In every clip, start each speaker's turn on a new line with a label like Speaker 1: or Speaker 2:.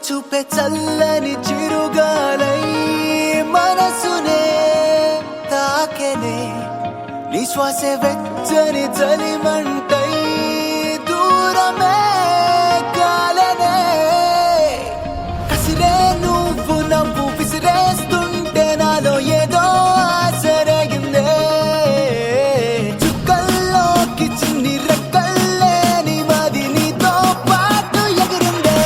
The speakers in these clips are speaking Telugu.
Speaker 1: చూపే చల్లని చిరుగాలై మనసునే తాకెనే నీ శ్వాసే వెచ్చని చలిమంటై దూరమే కాలనే కసిరే నువ్వు నవ్వు విసిరేస్తుంటే నాలో ఏదో ఆశరగిందే చుక్కల్లోకి చిన్ని రెక్కల్లే నీ మది నీతో పాటు ఎగిరిందే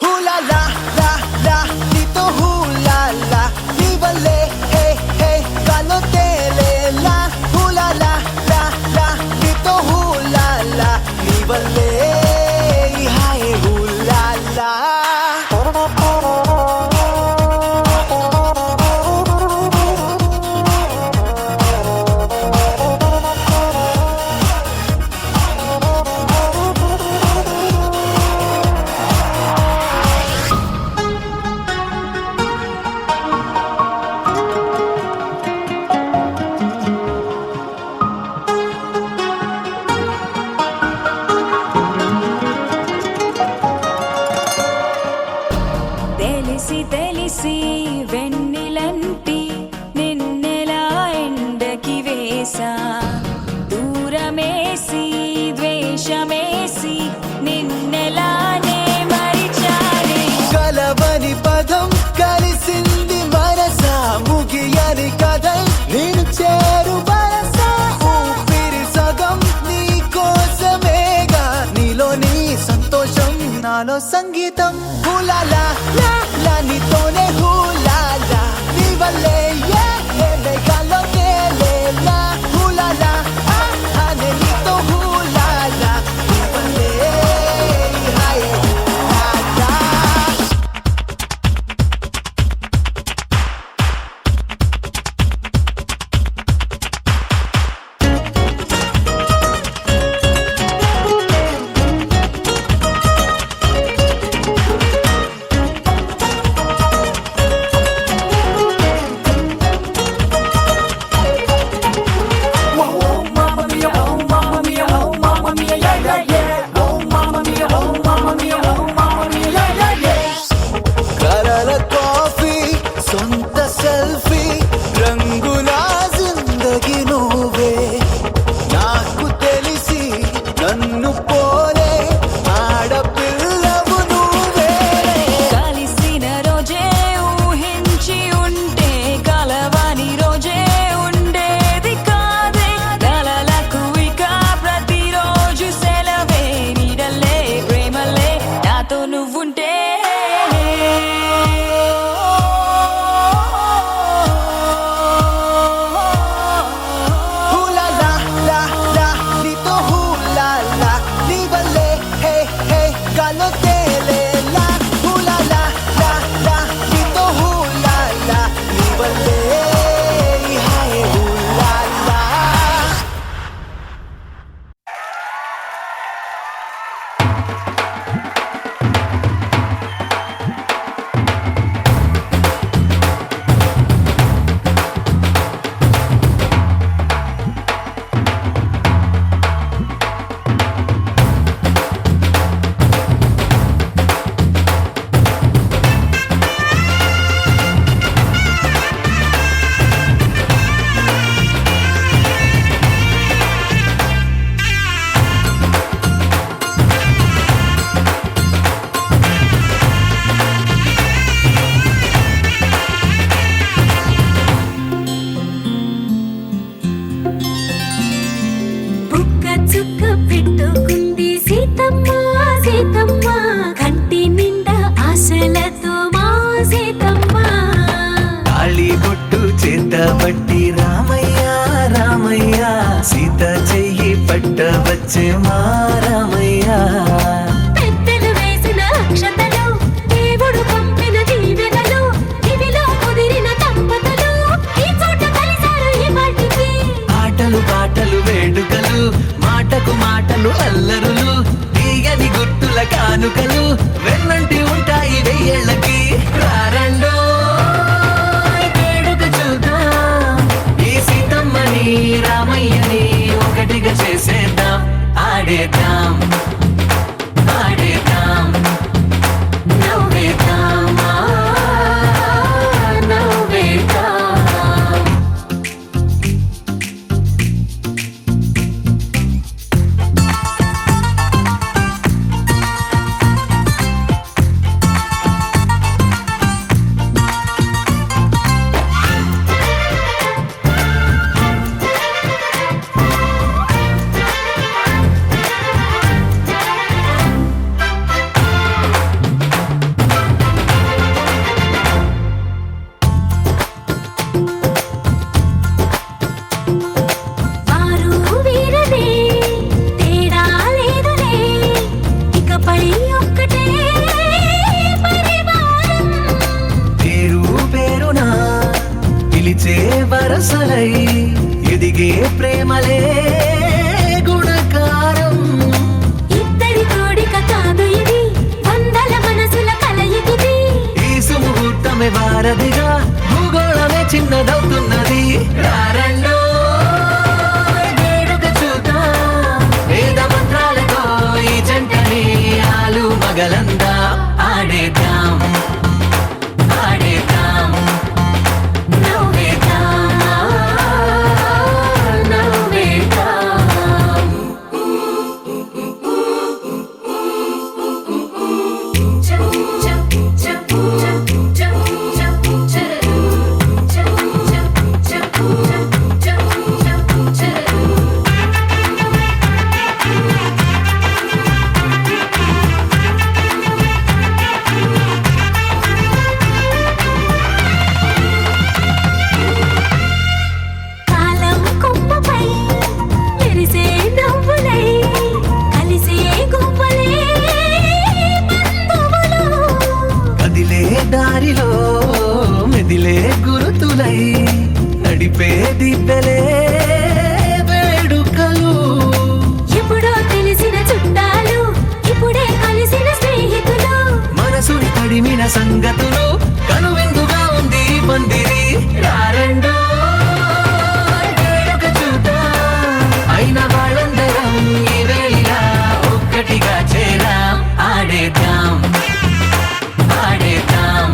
Speaker 1: హూలా లా లా లా నీతో హూలా లా నీ వల్లే హే హే గాల్లో తేలేలా హూలా లా లా లా నీతో హూలా లా నీ వల్లే హాయ్ హూలా లా
Speaker 2: తెలిసి తెలిసి వెన్నెలంటి నిన్నెలా ఎండకి వేసా దూరమేసి ద్వేషమేసి నిన్నెలానే మరిచానే
Speaker 1: కలవని పదం కలిసింది మనసా ముగియని కథై నేను చేరు వరసా ఊపిరి సగం నీ కోసమేగా నీలో నీ సంతోషం నాలో సంగీతం హూలాలా లా లా నీతోనే హూలాలా నీ వల్లే ఏ మేఘాల్లో తేలేలా హూలాలా అనే నీతో హూలాలా నీ వల్లే హాయ్ హూలాలా కలల కాఫీ సొంత సెల్ఫీ రంగుల జిందగీ నువ్వే నాకు తెలిసి నన్ను పోలే ఆడపిల్లవు నువ్వే
Speaker 2: కలిసిన రోజే ఊహించి ఉంటే కలవని రోజే ఉండేది కాదే కలలకు ఇక ప్రతిరోజు సెలవే నీడల్లే ప్రేమలే నాతో నువ్వుంటే
Speaker 1: హూలాలా లా లా నీతో హూలాలా నీ వల్లే హే హే గాల్లో తేలేలా హూలాలా లా లా నీతో హూలాలా నీ వల్లే హాయ్ హూలాలా
Speaker 3: బుక్క చుక్క పెట్టుకుంది సీతమ్మ సీతమ్మ కంటి నిండా ఆశలతో మా సీతమ్మ
Speaker 4: తాళి బొట్టు చేతబట్టి రామయ్య రామయ్య సీత చెయ్యి పట్ట వచ్చే మా రామయ్య
Speaker 3: పెద్దలు వేసిన అక్షతలు దేవుడు పంపిన దీవెనలు ఇవిలో కుదిరిన దంపతులు ఈ చోట కలిసారు ఈ వాటికి
Speaker 4: ఆటలు పాటలు వేడుకలు మాటకు మాటలు అల్లరులు తీయని గుర్తుల కానుకలు వెన్నంటి ఉంటాయి వెయ్యేళ్ళకి రారండో వేడుక చూద్దాం ఈ సీతమ్మని రామయ్యని ఒకటిగా చేసేద్దాం ఆడేద్దాం
Speaker 3: నవ్వు
Speaker 4: వరసలై ఎదిగే ప్రేమలే గుణకారం.
Speaker 3: ఇద్దరి కోడిక కాదు ఇది, వందల మనసుల కలయికిది.
Speaker 4: ఈ సుముహూర్తమే వారధిగా భూగోళమే చిన్నదవుతున్నది. రారండో వేడుక చూద్దాం, వేద మంత్రాలతో ఈ జంటని ఆలు మగలందా ఆడేద్దాం ఆడేద్దాం
Speaker 3: నవ్వేద్దాం, నవ్వేద్దాం. చప్ చప్ చప్ చప్ చప్ చప్ చరరు. చప్ చప్ చప్ చప్ చప్ చరరు. కాలం కొమ్మపై మెరిసే నవ్వులై కలిసే గువ్వలే బంధువులు.
Speaker 4: కదిలే దారిలో మెదిలే గురుతులై నడిపే దిబ్బెలే వేడుకలు.
Speaker 3: ఎప్పుడో తెలిసిన చుట్టాలు, ఇప్పుడే కలిసిన స్నేహితులు.
Speaker 4: మనసుని తడిమిన సంగతులు కనువిందుగా ఉంది ఈ పందిరి. రారండో వేడుక చూద్దాం, అయిన వాళ్ళందరం ఈ వేళ ఒక్కటిగా చేరాం. ఆడేద్దాం ఆడేద్దాం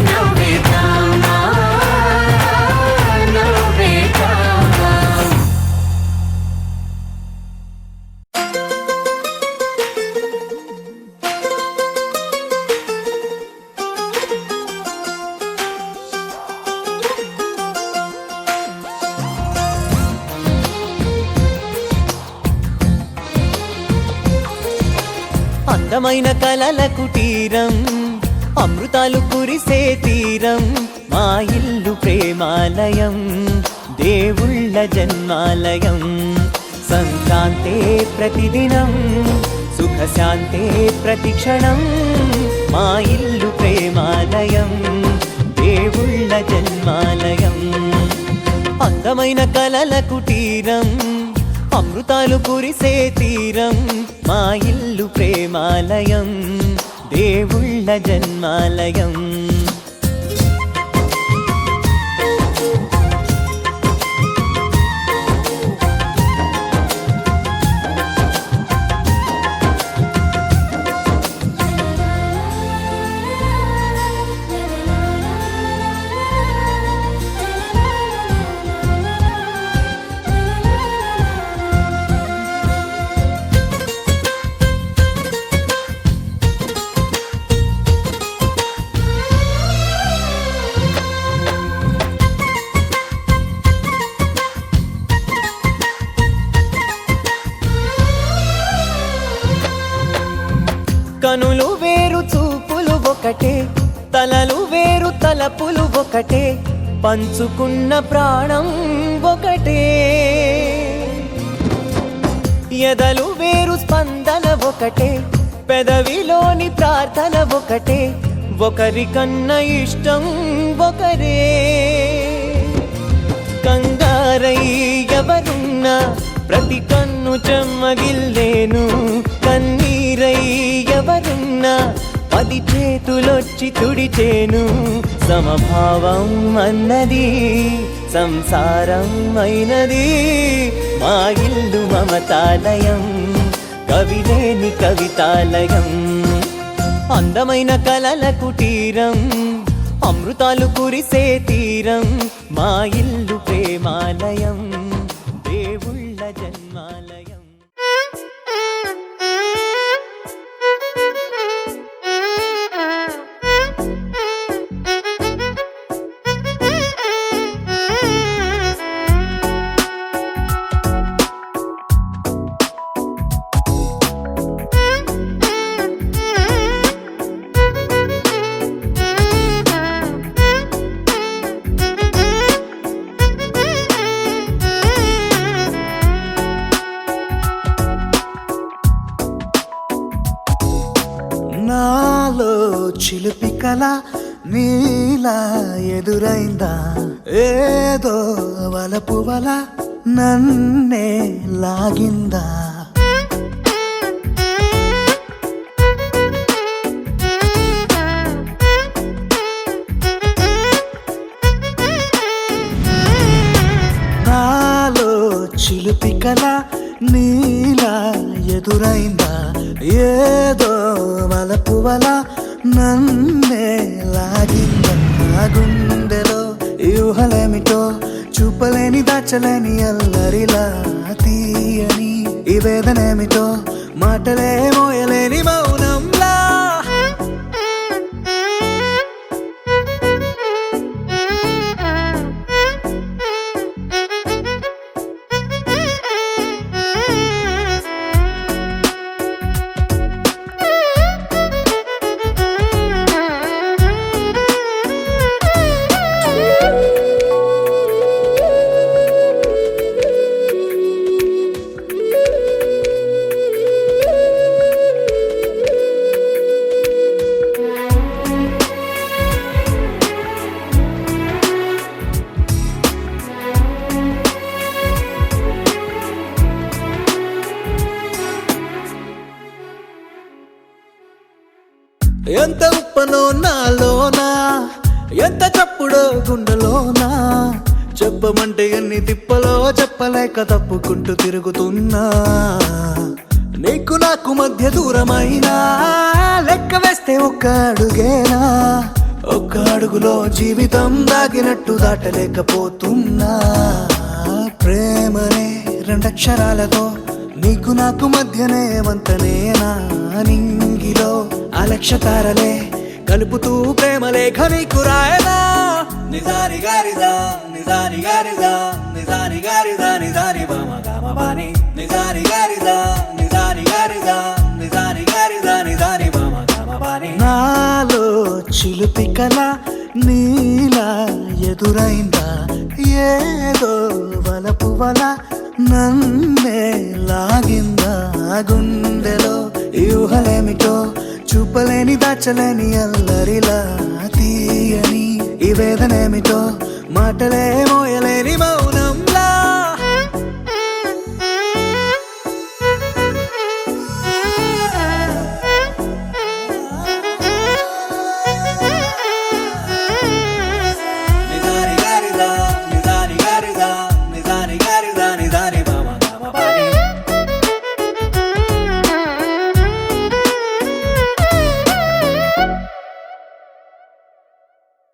Speaker 3: నవ్వేద్దాం, నవ్వేద్దాం.
Speaker 5: అందమైన కలల కుటీరం, అమృతాలు కురిసే తీరం, మా ఇల్లు ప్రేమాలయం, దేవుళ్ళ జన్మాలయం. సంక్రాంతే ప్రతిదినం, సుఖశాంతే ప్రతిక్షణం, మా ఇల్లు ప్రేమాలయం, దేవుళ్ళ జన్మాలయం. అందమైన కలల కుటీరం, అమృతాలు కురిసే తీరం, మా ఇల్లు ప్రేమాలయం, దేవుళ్ళ జన్మాలయం. కనులు వేరు చూపులు ఒకటే, తలలు వేరు తలపులు ఒకటే, పంచుకున్న ప్రాణం ఒకటే. ఎదలు వేరు స్పందన ఒకటే, పెదవిలోని ప్రార్థన ఒకటే, ఒకరికన్నా ఇష్టం ఒకరే. కంగారై ఎవరున్నా ప్రతి కన్ను చెమ్మగిల్లేను, కన్నీరై ఎవరున్నా 10 చేతులొచ్చి తుడిచేను. సమభావం అన్నది సంసారం అయినది, మా ఇల్లు మమతాలయం, కవిలేని కవితాలయం. అందమైన కలల కుటీరం, అమృతాలు కురిసే తీరం, మా ఇల్లు ప్రేమాలయం, దేవుళ్ళ జన్మాలయం.
Speaker 1: నాలో చిలిపి కల నీ నీలా ఎదురైందా ఏదో వలపు వల నన్నే లాగిందా నాలో చిలిపి కల నీలా ఎదురైందా ఏదో వలపు వల నన్నే లాగిందా గుండెలో యూహలేమిటో చూపలేని దాచలేని అల్లరిలా తీయని ఈ వేదనేమిటో మాటలే మోయలేని మౌనంలా ఎంత ఉప్పనో నాలోనా ఎంత చప్పుడో గుండెలోనా చెప్పమంటే ఎన్ని తిప్పలో చెప్పలేక తప్పుకుంటూ తిరుగుతున్నా నీకు నాకు మధ్య దూరమైనా లెక్క వేస్తే ఒక్క అడుగేనా ఒక్క అడుగులో జీవితం దాగినట్టు దాటలేకపోతున్నా ప్రేమనే రెండక్షరాలతో నీకు నాకు మధ్యనే వంతనేనా నింగిలో అలక్షతారలే కలుపుతూ ప్రేమ లేఖ నీకు రాయనా నిజాని గారిదా నిజాని గారిదా నిజాని గారిదా నిజాని బామ గామ బాని నిజాని గారిదా నిజాని గారిదా నిజాని గారిదా నిజాని బామ గామ బాని నాలో చిలిపి కల నీలా ఎదురైందా ఏదో వలపు వల నన్నే లాగిందా గుండెలో యూహలేమిటో చూపలేని దాచలేని అల్లరిలా తీయని ఈ వేదనేమిటో మాటలే మోయలేని మౌ